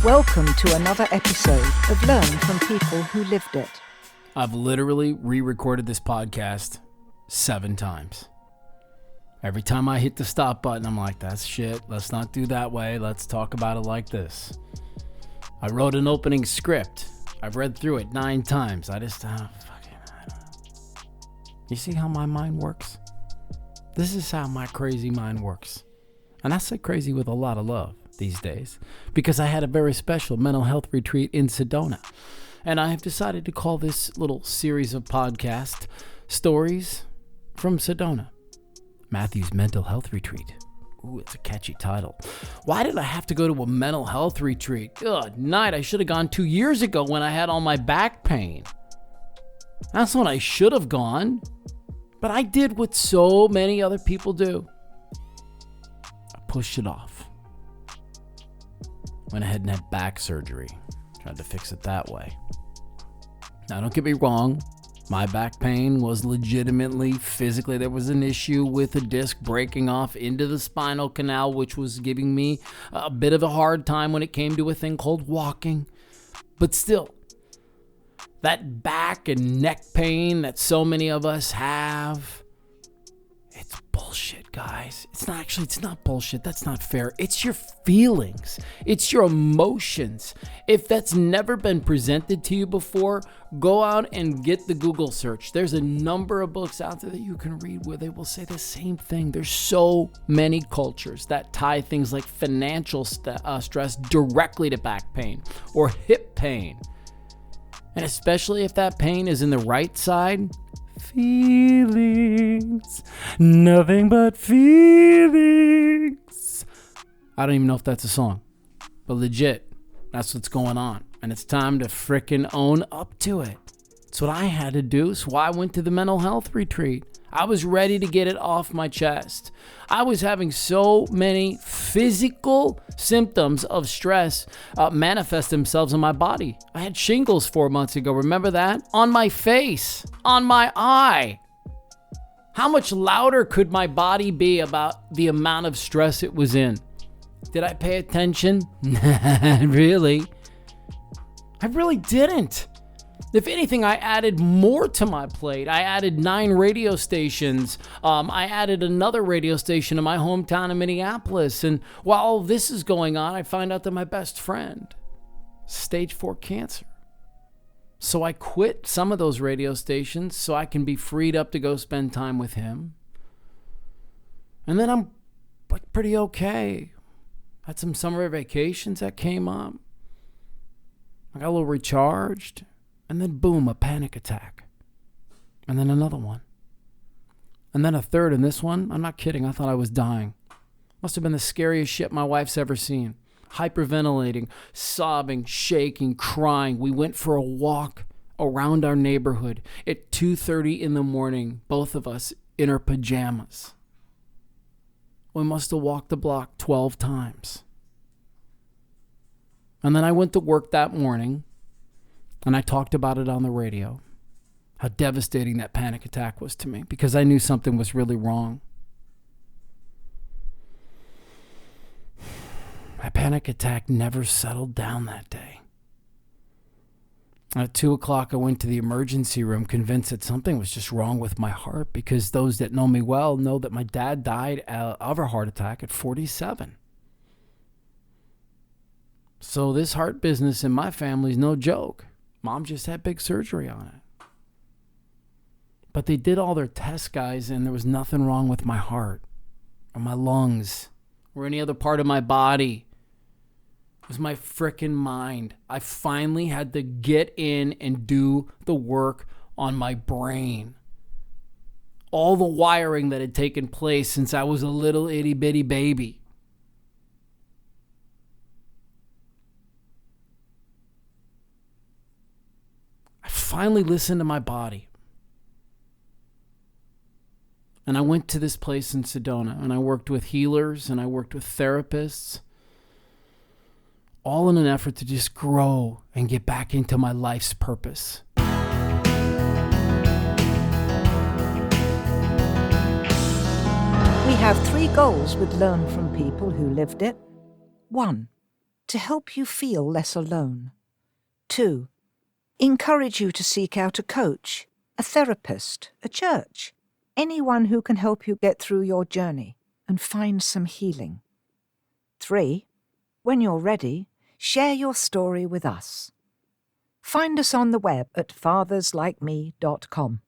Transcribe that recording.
Welcome to another episode of Learn from People Who Lived It. I've literally re-recorded this podcast 7 times. Every time I hit the stop button, I'm like, that's shit. Let's not do that way. Let's talk about it like this. I wrote an opening script. I've read through it 9 times. I don't know. You see how my mind works? This is how my crazy mind works. And I say crazy with a lot of love these days because I had a very special mental health retreat in Sedona. And I have decided to call this little series of podcast Stories from Sedona. Matthew's Mental Health Retreat. Ooh, it's a catchy title. Why did I have to go to a mental health retreat? Good night. I should have gone 2 years ago when I had all my back pain. That's when I should have gone. But I did what so many other people do. I pushed it off. Went ahead and had back surgery. Tried to fix it that way. Now, don't get me wrong. My back pain was legitimately, physically, there was an issue with a disc breaking off into the spinal canal, which was giving me a bit of a hard time when it came to a thing called walking. But still, that back and neck pain that so many of us have, it's bullshit, guys. It's not bullshit. That's not fair. It's your feelings. It's your emotions. If that's never been presented to you before, go out and get the Google search. There's a number of books out there that you can read where they will say the same thing. There's so many cultures that tie things like financial stress directly to back pain or hip pain. And especially if that pain is in the right side, feelings, nothing but feelings. I don't even know if that's a song, but legit, that's what's going on. And it's time to frickin' own up to it. It's what I had to do. It's why I went to the mental health retreat. I was ready to get it off my chest. I was having so many physical symptoms of stress manifest themselves in my body. I had shingles 4 months ago. Remember that? On my face, on my eye. How much louder could my body be about the amount of stress it was in? Did I pay attention? Really? I really didn't. If anything, I added more to my plate. I added 9 radio stations. I added another radio station in my hometown of Minneapolis. And while all this is going on, I find out that my best friend, stage 4 cancer. So I quit some of those radio stations so I can be freed up to go spend time with him. And then I'm pretty okay. Had some summer vacations that came up. I got a little recharged. And then boom, a panic attack. And then another one. And then a third, and this one, I'm not kidding, I thought I was dying. Must have been the scariest shit my wife's ever seen. Hyperventilating, sobbing, shaking, crying. We went for a walk around our neighborhood at 2:30 in the morning, both of us in our pajamas. We must have walked the block 12 times. And then I went to work that morning. And I talked about it on the radio, how devastating that panic attack was to me because I knew something was really wrong. My panic attack never settled down that day. At 2 o'clock, I went to the emergency room convinced that something was just wrong with my heart because those that know me well know that my dad died of a heart attack at 47. So this heart business in my family is no joke. Mom just had big surgery on it. But they did all their tests, guys, and there was nothing wrong with my heart or my lungs or any other part of my body. It was my frickin' mind. I finally had to get in and do the work on my brain. All the wiring that had taken place since I was a little itty bitty baby. Finally listened to my body. And I went to this place in Sedona and I worked with healers and I worked with therapists, all in an effort to just grow and get back into my life's purpose. We have 3 goals with Learn from People Who Lived It. 1. to help you feel less alone. 2. Encourage you to seek out a coach, a therapist, a church, anyone who can help you get through your journey and find some healing. 3. When you're ready, share your story with us. Find us on the web at fatherslikeme.com.